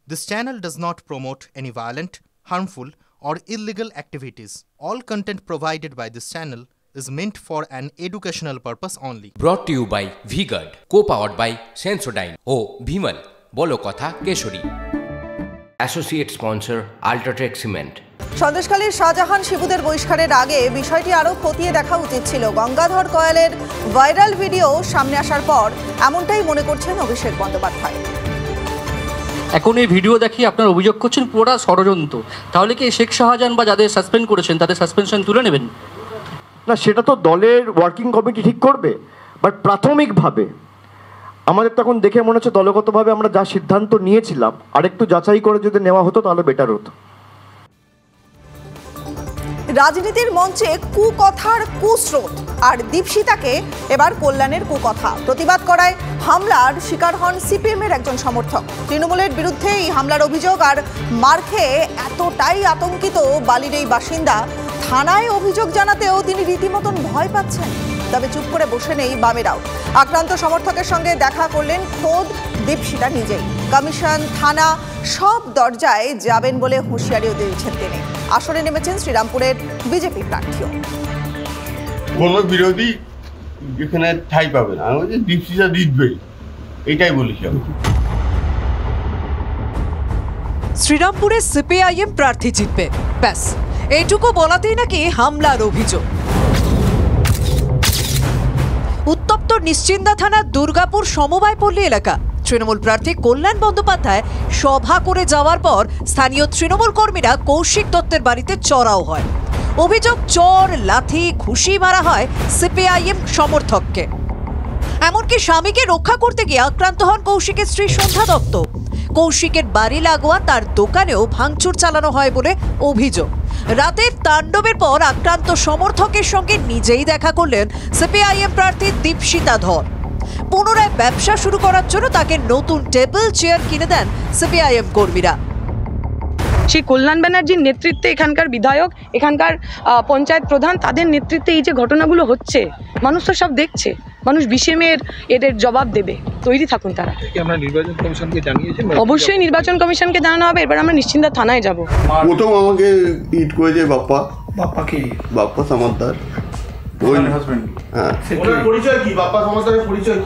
This channel does not promote any violent, harmful, or illegal activities. All content provided by this channel is meant for an educational purpose only. Brought to you by V-Guard, co-powered by Sensodyne O Bhimal, বলো কথা Keshari. Associate sponsor Ultratech Cement. সন্দেশখালীর শাহজাহান শিবুদের বহিষ্কারের আগে বিষয়টি আরও খতিয়ে দেখা উচিত ছিল। গঙ্গাধর কয়ালের ভাইরাল ভিডিও সামনে আসার পর এমনটাই মনে করছেন অভিষেক বন্দ্যোপাধ্যায়। এখন এই ভিডিও দেখিয়ে আপনার অভিযোগ করছেন পুরোটা ষড়যন্ত্র, তাহলে কি শেখ শাহজাহান বা যাদের সাসপেন্ড করেছেন তাদের সাসপেনশন তুলে নেবেন? না, সেটা তো দলের ওয়ার্কিং কমিটি ঠিক করবে, বাট প্রাথমিকভাবে আমাদের তখন দেখে মনে হচ্ছে দলগতভাবে আমরা যা সিদ্ধান্ত নিয়েছিলাম আরেকটু যাচাই করে যদি নেওয়া হতো তাহলে বেটার হতো। রাজনীতির মঞ্চে কুকথার কুস্রোত, আর দীপশিতাকে এবার কল্যাণের কুকথা। প্রতিবাদ করায় হামলার শিকার হন সিপিএমের একজন সমর্থক। তৃণমূলের বিরুদ্ধে এই হামলার অভিযোগ আর মার খেয়ে এতটাই আতঙ্কিত বালির এই বাসিন্দা, থানায় অভিযোগ জানাতেও তিনি রীতিমতন ভয় পাচ্ছেন। তবে চুপ করে বসে নেই বামেরাও। আক্রান্ত সমর্থকের সঙ্গে দেখা করলেন খোদ দীপশিতা নিজেই। কমিশন, থানা সব দরজায় যাবেন বলে হুঁশিয়ারিও দিয়েছেন তিনি। আসরে নেমেছেন শ্রীরামপুরের বিজেপি প্রার্থীও। কোনো বিরোধী এখানে ঠাঁই পাবে না, আমি বলছি দীপশিতা জিতবে, এটাই বলেছি আমি। শ্রীরামপুরে সিপিআইএম প্রার্থী জিতবে, ব্যাস এইটুকু বলাতেই নাকি হামলার অভিযোগ। উত্তপ্ত নিশ্চিন্দা থানার দুর্গাপুর সমবায় পল্লী এলাকা। তৃণমূল প্রার্থী কল্যাণ বন্দ্যোপাধ্যায় সভা করে যাওয়ার পর স্থানীয় তৃণমূল কর্মীরা কৌশিক দত্তের বাড়িতে চড়াও হয়। অভিযোগ, চর, লাথি, ঘুষি মারা হয় সিপিআইএম সমর্থককে। এমনকি স্বামীকে রক্ষা করতে গিয়ে আক্রান্ত হন কৌশিকের স্ত্রী সন্ধ্যা দত্ত। কৌশিকের বাড়ি লাগোয়া তার দোকানেও ভাঙচুর চালানো হয় বলে অভিযোগ। রাতের তাণ্ডবের পর আক্রান্ত সমর্থকের সঙ্গে নিজেই দেখা করলেন সিপিআইএম প্রার্থী দীপশিতা ধর। পুনরায় ব্যবসা শুরু করার জন্য তাকে নতুন টেবিল চেয়ার কিনে দেন সিপিআইএম কর্মীরা। সেই কল্যাণ ব্যানার্জির নেতৃত্বে এখানকার বিধায়ক, এখানকার পঞ্চায়েত প্রধান, তাদের নেতৃত্বে এই যে ঘটনাগুলো হচ্ছে, মানুষ তো সব দেখছে। মানুষ 20 মের এদের জবাব দেবে, তৈরি থাকুন তারা। আমরা নির্বাচন কমিশনকে জানিয়েছি, অবশ্যই নির্বাচন কমিশনকে জানানো হবে। এবার আমরা নিশ্চিন্তা থানায় যাব। প্রথম আমাকে ইট করেছে বাপ্পা সমাদ্দার। পরিচয় কি বাপ্পা সমাদ্দারের পরিচয়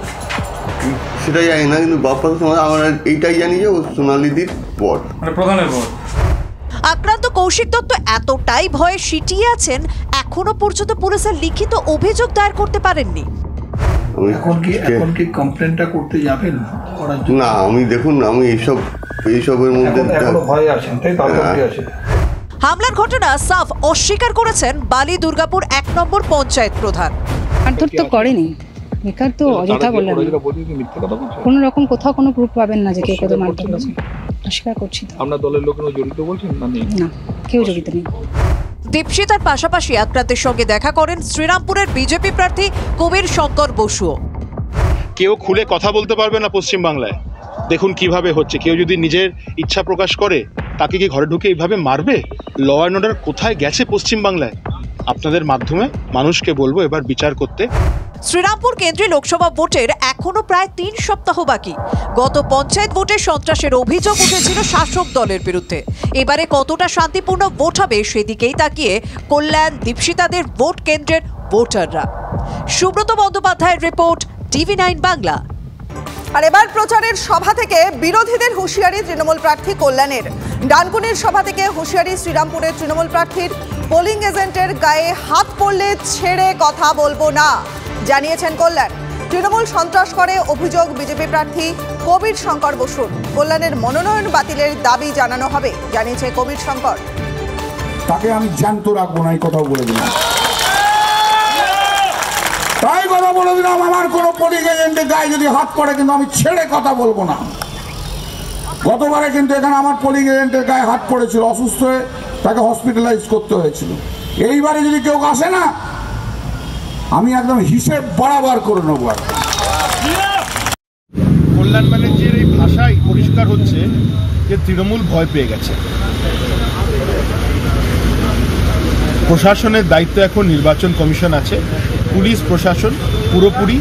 সেটাই জানি না, কিন্তু বাপ্পা সমাদ্দার আমরা এইটাই জানি যে ও সোনালিদির পর, মানে প্রধানের পর। আক্রান্ত কৌশিক দত্ত এতটাই ভয়ে সিটিয়ে আছেন, এখনো পর্যন্ত পুলিশের লিখিত অভিযোগ দায়ের করতে পারেননি। এখন কি কমপ্লেনটা করতে যাবেন? না, আমি দেখুন, আমি এইসবের মধ্যে ভয় আছেন, তাই তাড়াতাড়ি আসে। হামলার ঘটনা সাফ অস্বীকার করেছেন বালি দুর্গাপুর 1 নম্বর পঞ্চায়েত প্রধান। মারধর তো করেনি, বেকার তো অযথা বললেন। কোনো রকম কোথাও কোনো প্রুফ পাবেন না যে কেউ কোথাও মারধর করেছে। অস্বীকার করছি। আপনার দলের লোকেরা জড়িত বলছেন? না, কেউ জড়িত নেই। দীপশিতার পাশাপাশি আক্রান্তের সঙ্গে দেখা করেন শ্রীরামপুরের বিজেপি প্রার্থী কবির শঙ্কর বসুও। কেউ খুলে কথা বলতে পারবে না পশ্চিমবাংলায়। দেখুন কিভাবে হচ্ছে। কেউ যদি নিজের ইচ্ছা প্রকাশ করে, তাকে কি ঘরে ঢুকে এইভাবে মারবে? ল অ্যান্ড অর্ডার কোথায় গেছে পশ্চিমবাংলায়? আপনাদের মাধ্যমে মানুষকে বলবো এবার বিচার করতে। শ্রীরামপুর কেন্দ্রীয় লোকসভা ভোটের এখনো প্রায় 3 সপ্তাহ বাকি। গত পঞ্চায়েত ভোটে সন্ত্রাসের অভিযোগ উঠেছিল শাসক দলের বিরুদ্ধে। এবারে কতটা শান্তিপূর্ণ ভোট হবে সেদিকেই তাকিয়ে কল্যাণ, দীপশিতাদের ভোট কেন্দ্রের ভোটাররা। সুব্রত বন্দ্যোপাধ্যায়ের রিপোর্ট, TV9 বাংলা। আর এবার প্রচারের সভা থেকে বিরোধীদের হুঁশিয়ারি তৃণমূল প্রার্থী কল্যাণের। ডানকুনির সভা থেকে হুঁশিয়ারি শ্রীরামপুরের তৃণমূল প্রার্থীর। পোলিং এজেন্টের গায়ে হাত পড়লে ছেড়ে কথা বলবো না, জানিয়েছেন কল্যাণ। তৃণমূল সন্ত্রাস করে অভিযোগ বিজেপি প্রার্থী কবির শঙ্কর বসুর। কল্যাণের মনোনয়ন বাতিলের দাবি জানানো হবে, জানিয়েছে কবির শঙ্কর। তাকে আমি জ্যান্ত রাখবো না, এই কথাও বলে দিলাম। তাই কথা বলে দিলাম, আমার কোনো পোলিং এজেন্টের গায়ে যদি হাত পড়ে কিন্তু আমি ছেড়ে কথা বলবো না। গতবারে কিন্তু এখানে আমার পোলিং এজেন্টের গায়ে হাত পড়েছিল, অসুস্থ হয়ে তাকে হসপিটালাইজ করতে হয়েছিল। এইবারে যদি কেউ আসে না, আমি একদম হিসেব বরাবর করে নেব। কল্যাণ ব্যানার্জির এই ভাষাই পরিষ্কার হচ্ছে যে তৃণমূল ভয় পেয়ে গেছে। প্রশাসনের দায়িত্ব এখন নির্বাচন কমিশন আছে। পুলিশ প্রশাসন পুরোপুরি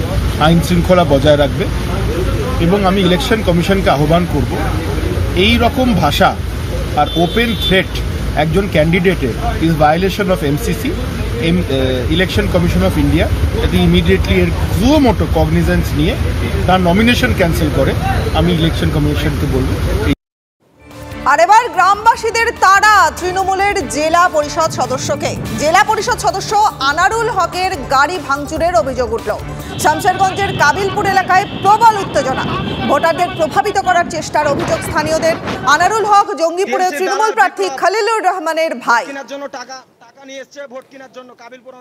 আইন শৃঙ্খলা বজায় রাখবে এবং আমি ইলেকশন কমিশনকে আহ্বান করব এই রকম ভাষা আর ওপেন থ্রেট একজন ক্যান্ডিডেটের is violation of MCC, election commission of India, যাতে ইমিডিয়েটলি এর সুমোটো কগনিজেন্স নিয়ে তার নমিনেশন ক্যান্সেল করে। আমি ইলেকশন কমিশনকে বলবো। আর এবার গ্রামবাসীদের তাড়া তৃণমূলের জেলা পরিষদ সদস্যকে। জেলা পরিষদ সদস্য আনারুল হকের গাড়ি ভাঙচুরের অভিযোগ উঠল। শামশেরগঞ্জের কাবিলপুর এলাকায় প্রবল উত্তেজনা, ভোটারদের প্রভাবিত করার চেষ্টার অভিযোগ স্থানীয়দের। আনারুল হক জঙ্গিপুরে তৃণমূল প্রার্থী খলিলুর রহমানের ভাই। টাকা নিয়ে এসেছে ভোট কেনার জন্য Kabilpur.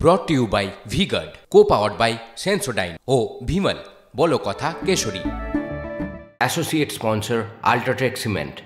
Brought to you by V-Guard, co-powered by Sensodyne O Bhimal, বলো কথা Keshari. Associate sponsor Ultratech Cement.